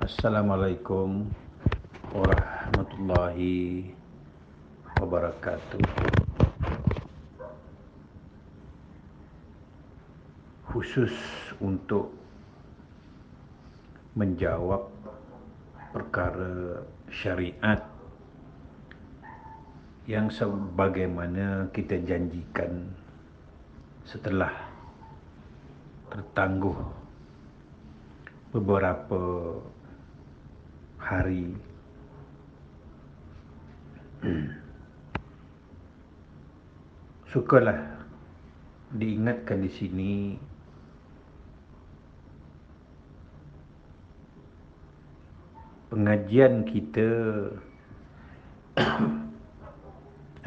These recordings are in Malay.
Assalamualaikum warahmatullahi wabarakatuh. Khusus untuk menjawab perkara syariat yang sebagaimana kita janjikan setelah tertangguh beberapa hari, sukalah diingatkan di sini pengajian kita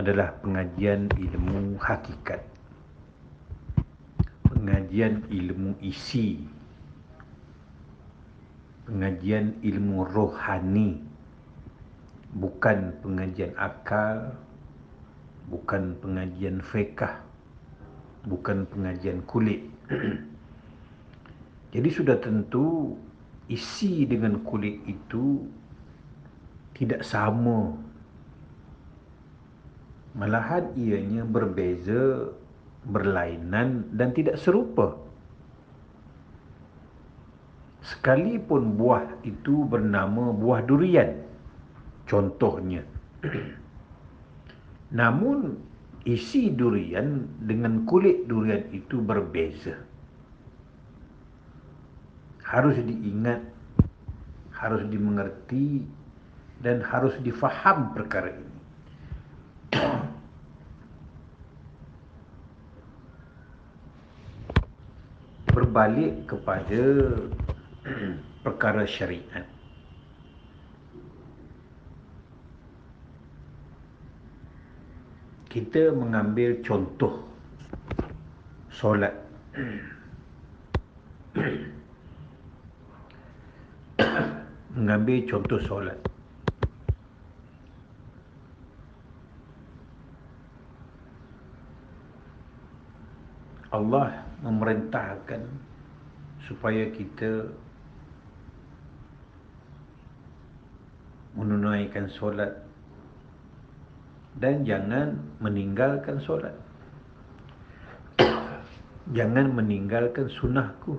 adalah pengajian ilmu hakikat, pengajian ilmu isi, pengajian ilmu rohani, bukan pengajian akal, bukan pengajian fiqh, bukan pengajian kulit. Jadi sudah tentu isi dengan kulit itu tidak sama, malahan ianya berbeza, berlainan dan tidak serupa. Sekalipun buah itu bernama buah durian, contohnya. Namun isi durian dengan kulit durian itu berbeza. Harus diingat, harus dimengerti, dan harus difaham perkara ini. Berbalik kepada perkara syariat, kita mengambil contoh solat. Mengambil contoh solat. Allah memerintahkan supaya kita menunaikan solat dan jangan meninggalkan solat. Jangan meninggalkan sunnahku.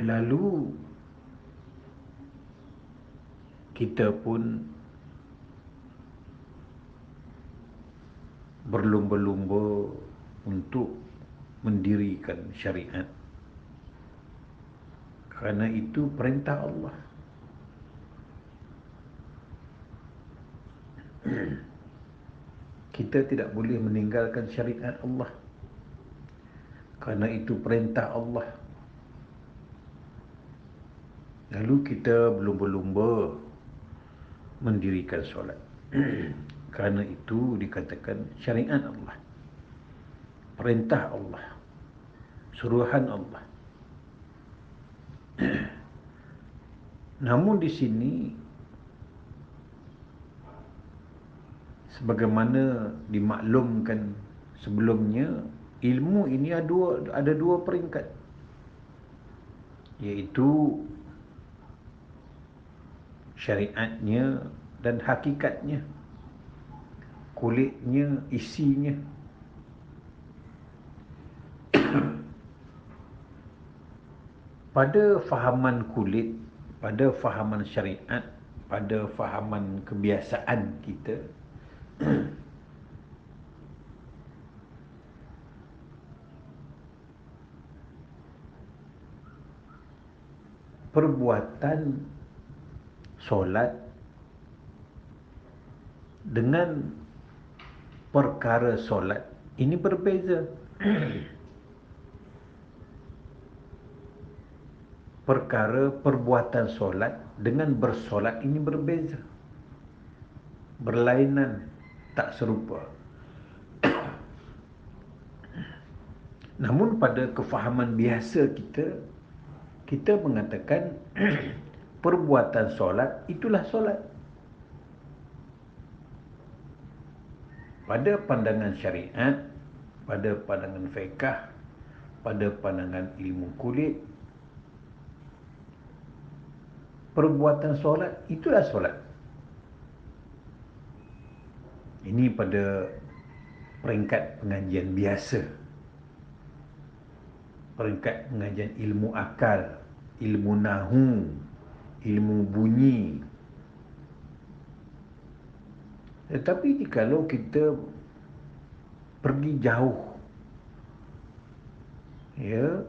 Lalu kita pun berlumba-lumba untuk mendirikan syariat. Kerana itu perintah Allah. Kita tidak boleh meninggalkan syariat Allah, kerana itu perintah Allah. Lalu kita berlumba-lumba mendirikan solat. Kerana itu dikatakan syariat Allah, perintah Allah, suruhan Allah. Namun di sini, sebagaimana dimaklumkan sebelumnya, ilmu ini ada dua peringkat, iaitu syariatnya dan hakikatnya, kulitnya, isinya. Pada fahaman kulit, pada fahaman syariat, pada fahaman kebiasaan kita, perbuatan solat dengan perkara solat ini berbeza. Perkara perbuatan solat dengan bersolat ini berbeza, berlainan, tak serupa. Namun pada kefahaman biasa kita mengatakan perbuatan solat itulah solat. Pada pandangan syariat, pada pandangan fiqh, pada pandangan ilmu kulit, perbuatan solat itulah solat. Ini pada peringkat pengajian biasa, peringkat pengajian ilmu akal, ilmu nahu, ilmu bunyi. Tetapi jikalau kita pergi jauh, ya,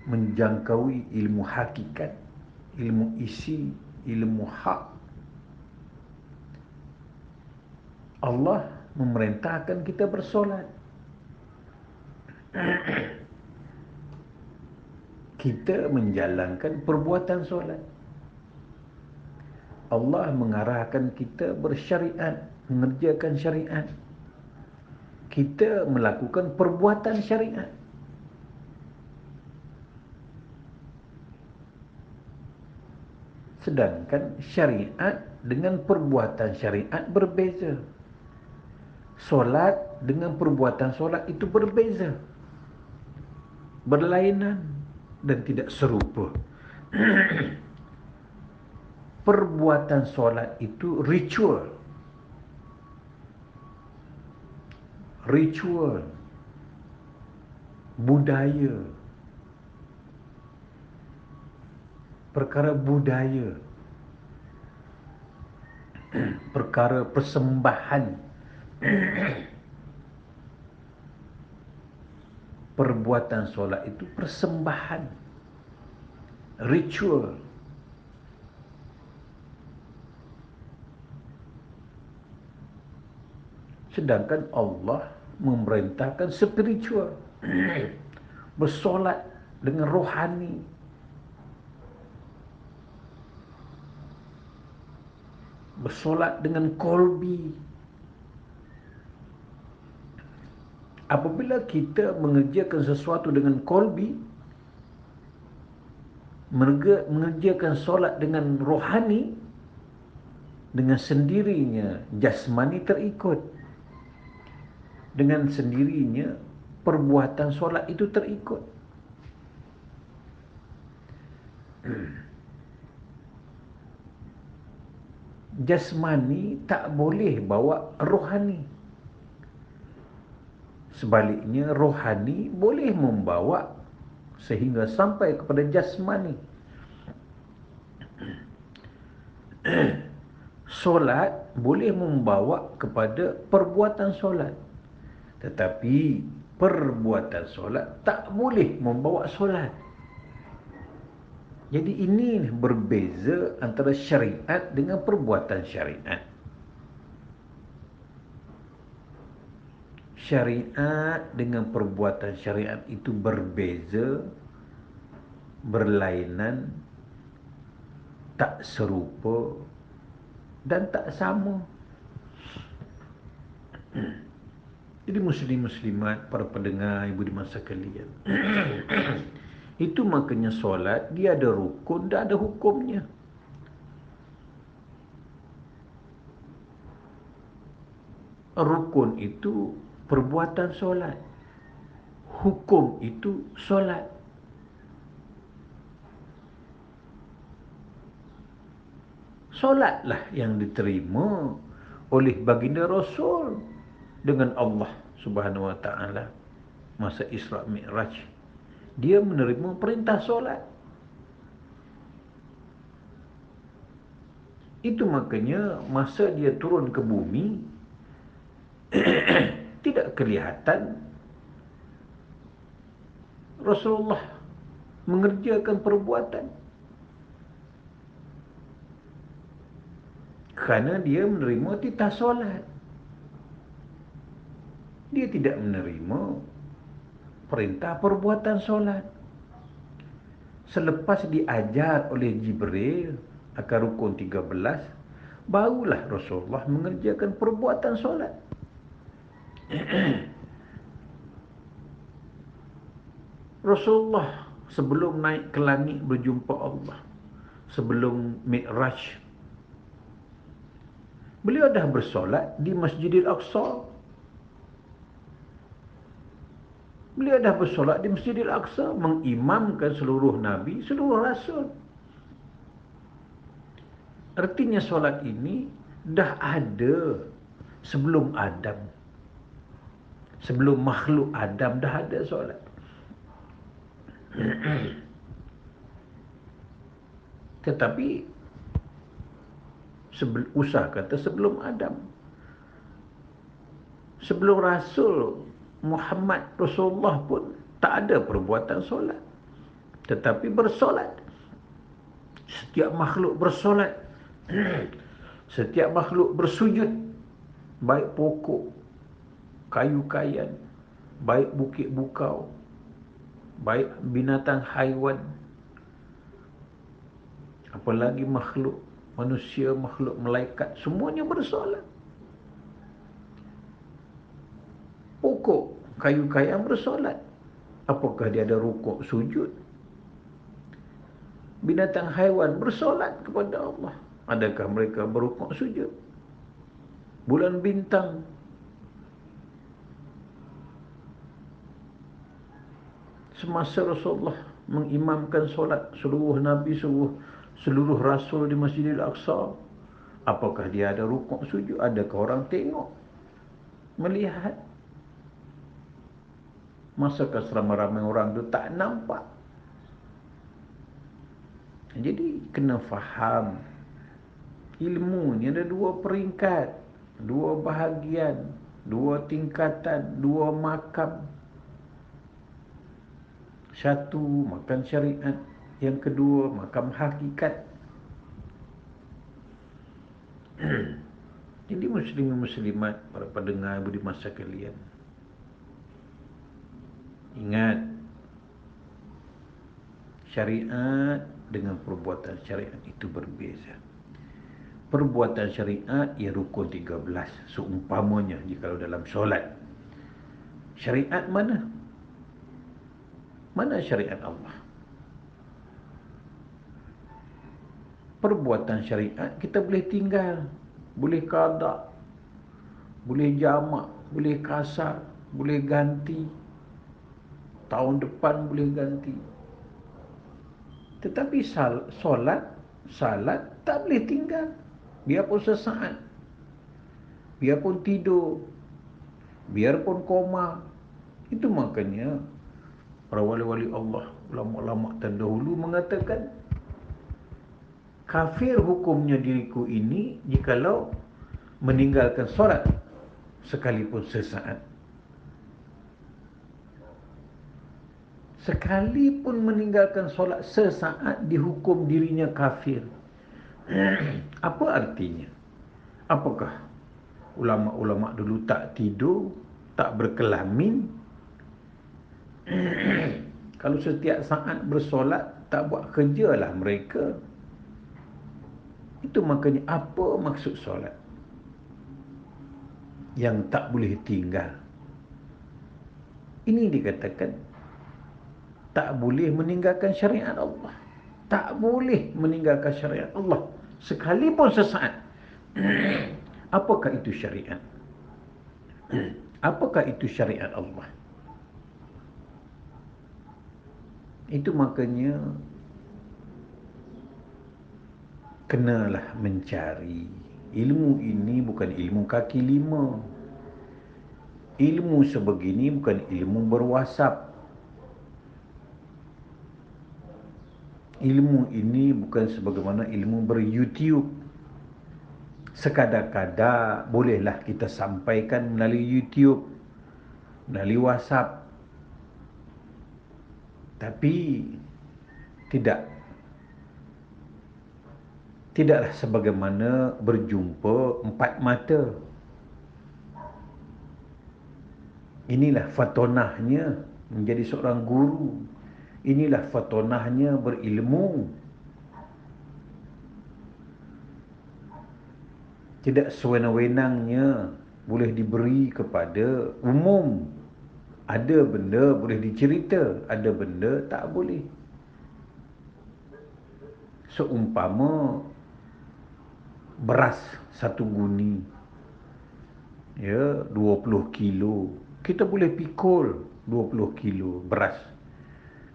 menjangkaui ilmu hakikat, ilmu isi, ilmu hak, Allah memerintahkan kita bersolat. Kita menjalankan perbuatan solat. Allah mengarahkan kita bersyariat, mengerjakan syariat. Kita melakukan perbuatan syariat. Sedangkan syariat dengan perbuatan syariat berbeza. Solat dengan perbuatan solat itu berbeza, berlainan dan tidak serupa. Perbuatan solat itu ritual, budaya, perkara budaya, perkara persembahan. Perbuatan solat itu persembahan, ritual. Sedangkan Allah memerintahkan spiritual. Bersolat dengan rohani. Bersolat dengan kolbi. Apabila kita mengerjakan sesuatu dengan kolbi, mengerjakan solat dengan rohani, dengan sendirinya jasmani terikut. Dengan sendirinya perbuatan solat itu terikut. Jasmani tak boleh bawa rohani. Sebaliknya rohani boleh membawa sehingga sampai kepada jasmani. Solat boleh membawa kepada perbuatan solat, tetapi perbuatan solat tak boleh membawa solat. Jadi ini berbeza antara syariat dengan perbuatan syariat. Syariat dengan perbuatan syariat itu berbeza, berlainan, tak serupa dan tak sama. Jadi muslim-muslimat, para pendengar, ibu diman sekalian, itu makanya solat dia ada rukun dan ada hukumnya. Rukun itu perbuatan solat, hukum itu solat. Solatlah yang diterima oleh baginda Rasul dengan Allah Subhanahu wa taala masa Isra Mi'raj. Dia menerima perintah solat. Itu makanya masa dia turun ke bumi tidak kelihatan Rasulullah mengerjakan perbuatan, kerana dia menerima titah solat. Dia tidak menerima perintah perbuatan solat. Selepas diajar oleh Jibril akan rukun 13, barulah Rasulullah mengerjakan perbuatan solat. Rasulullah sebelum naik ke langit berjumpa Allah, sebelum Mi'raj, beliau dah bersolat di Masjidil Aqsa. Beliau dah bersolat di Masjidil Aqsa, mengimamkan seluruh Nabi, seluruh Rasul. Artinya solat ini dah ada sebelum Adam. Sebelum makhluk Adam dah ada solat. Tetapi usah kata sebelum Adam. Sebelum Rasul Muhammad Rasulullah pun tak ada perbuatan solat. Tetapi bersolat. Setiap makhluk bersolat. Setiap makhluk bersujud. Baik pokok, kayu kayan, baik bukit bukau, baik binatang haiwan, apalagi makhluk manusia, makhluk malaikat, semuanya bersolat. Pokok, kayu kayan bersolat. Apakah dia ada rukuk sujud? Binatang haiwan bersolat kepada Allah. Adakah mereka berrukuk sujud? Bulan bintang, semasa Rasulullah mengimamkan solat seluruh Nabi, seluruh Rasul di Masjidil Aqsa, apakah dia ada rukuk sujud? Adakah orang tengok, melihat? Masakah seramai-ramai orang itu tak nampak? Jadi kena faham, ilmu ni ada dua peringkat, dua bahagian, dua tingkatan, dua makam. Satu, makam syariat. Yang kedua, makam hakikat. Jadi muslimin muslimat, para pendengar budi masa kalian, ingat, syariat dengan perbuatan syariat itu berbeza. Perbuatan syariat ia rukun 13 seumpamanya jika dalam solat. Syariat mana? Mana syariat Allah? Perbuatan syariat kita boleh tinggal, boleh qada, boleh jamak, boleh kasar, boleh ganti. Tahun depan boleh ganti. Tetapi salat tak boleh tinggal. Biarpun sesaat, biarpun tidur, biarpun koma. Itu makanya para wali-wali Allah, ulama-ulama terdahulu mengatakan, kafir hukumnya diriku ini jikalau meninggalkan solat sekalipun sesaat. Sekalipun meninggalkan solat sesaat dihukum dirinya kafir. Apa artinya? Apakah ulama-ulama dulu tak tidur, tak berkelamin? Kalau setiap saat bersolat, tak buat kerjalah mereka. Itu makanya apa maksud solat? Yang tak boleh tinggal. Ini dikatakan tak boleh meninggalkan syariat Allah. Tak boleh meninggalkan syariat Allah sekalipun sesaat. Apakah itu syariat? Apakah itu syariat Allah? Itu makanya kenalah mencari. Ilmu ini bukan ilmu kaki lima. Ilmu sebegini bukan ilmu berwasap. Ilmu ini bukan sebagaimana ilmu ber-YouTube. Sekadar-kadar bolehlah kita sampaikan melalui YouTube, melalui WhatsApp. Tapi tidaklah sebagaimana berjumpa empat mata. Inilah fatonahnya menjadi seorang guru. Inilah fatonahnya berilmu. Tidak sewenang-wenangnya boleh diberi kepada umum. Ada benda boleh dicerita, ada benda tak boleh. Seumpama beras satu guni, ya, 20 kilo. Kita boleh pikul 20 kilo beras.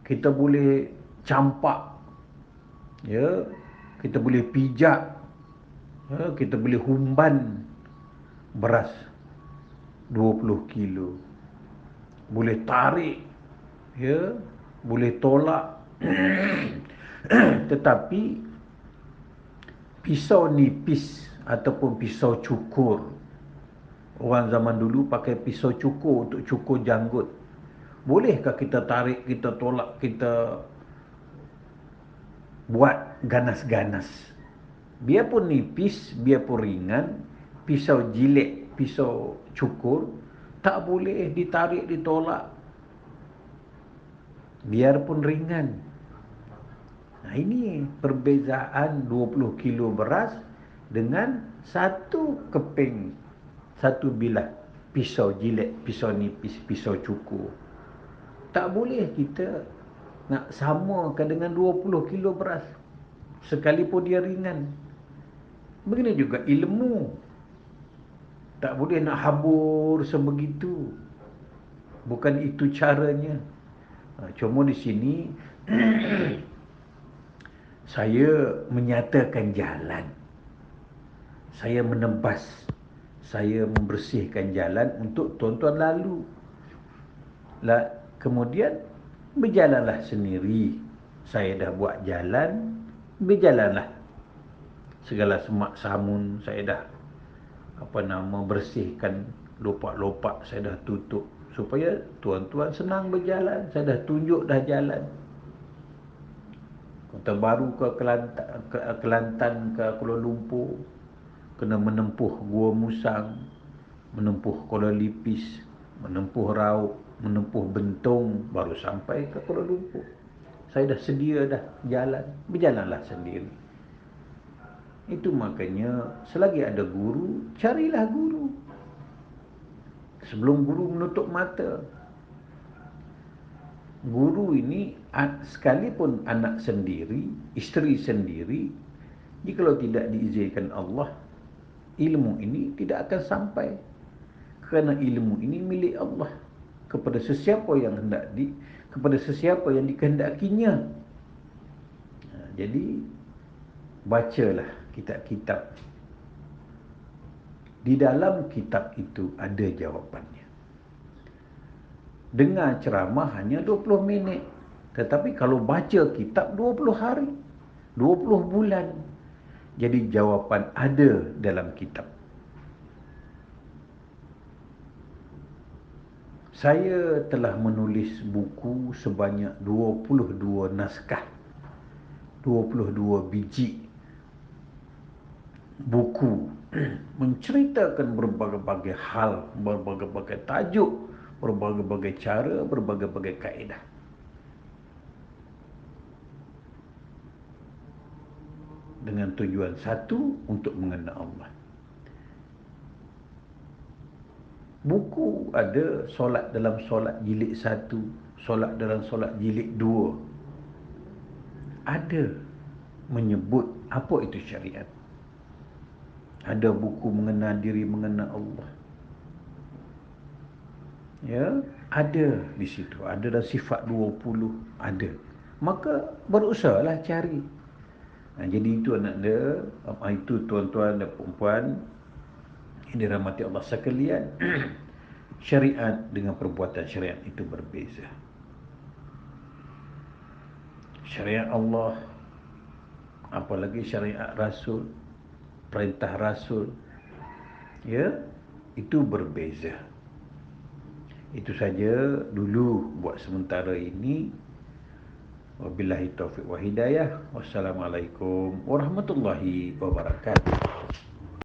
Kita boleh campak, ya. Kita boleh pijak, ya. Kita boleh humban beras 20 kilo. Boleh tarik, ya. Boleh tolak. Tetapi pisau nipis ataupun pisau cukur, orang zaman dulu pakai pisau cukur untuk cukur janggut. Bolehkah kita tarik, kita tolak, kita buat ganas-ganas? Biarpun nipis, biarpun ringan, pisau jilet, pisau cukur tak boleh ditarik, ditolak, biarpun ringan. Nah, ini perbezaan 20 kilo beras dengan satu keping, satu bilah pisau jilet, pisau nipis, pisau cukur. Tak boleh kita nak samakan dengan 20 kilo beras, sekalipun dia ringan. Begini juga ilmu. Tak boleh nak habur sebegitu. Bukan itu caranya. Cuma di sini saya menyatakan jalan. Saya menebas. Saya membersihkan jalan untuk tuan-tuan lalu. Kemudian berjalanlah sendiri. Saya dah buat jalan, berjalanlah. Segala semak samun saya dah bersihkan, lopak-lopak saya dah tutup supaya tuan-tuan senang berjalan. Saya dah tunjuk dah jalan. Kota Baru ke Kelantan ke Kuala Lumpur, kena menempuh Gua Musang, menempuh Kuala Lipis, menempuh Rauk, menempuh Bentong, baru sampai ke Kuala Lumpur. Saya dah sedia dah jalan, berjalanlah sendiri. Itu makanya selagi ada guru, carilah guru. Sebelum guru menutup mata. Guru ini sekalipun anak sendiri, isteri sendiri, jikalau tidak diizinkan Allah, ilmu ini tidak akan sampai. Kerana ilmu ini milik Allah kepada sesiapa yang kepada sesiapa yang dikehendakinya. Jadi bacalah kitab-kitab. Di dalam kitab itu ada jawapannya. Dengar ceramah hanya 20 minit. Tetapi kalau baca kitab 20 hari, 20 bulan. Jadi jawapan ada dalam kitab. Saya telah menulis buku sebanyak 22 naskah. 22 biji buku menceritakan berbagai-bagai hal, berbagai-bagai tajuk, berbagai-bagai cara, berbagai-bagai kaedah. Dengan tujuan satu, untuk mengenal Allah. Buku ada solat dalam solat jilid 1, solat dalam solat jilid 2. Ada menyebut apa itu syariat. Ada buku mengenal diri, mengenal Allah. Ya, ada di situ. Ada dalam sifat 20, ada. Maka berusahalah cari. Jadi itu anak dia, itu tuan-tuan dan puan-puan yang dirahmati Allah sekalian. Syariat dengan perbuatan syariat itu berbeza. Syariat Allah, apalagi syariat Rasul, perintah Rasul, ya, itu berbeza. Itu saja dulu buat sementara ini. Wabillahi taufiq wa hidayah. Wassalamualaikum warahmatullahi wabarakatuh.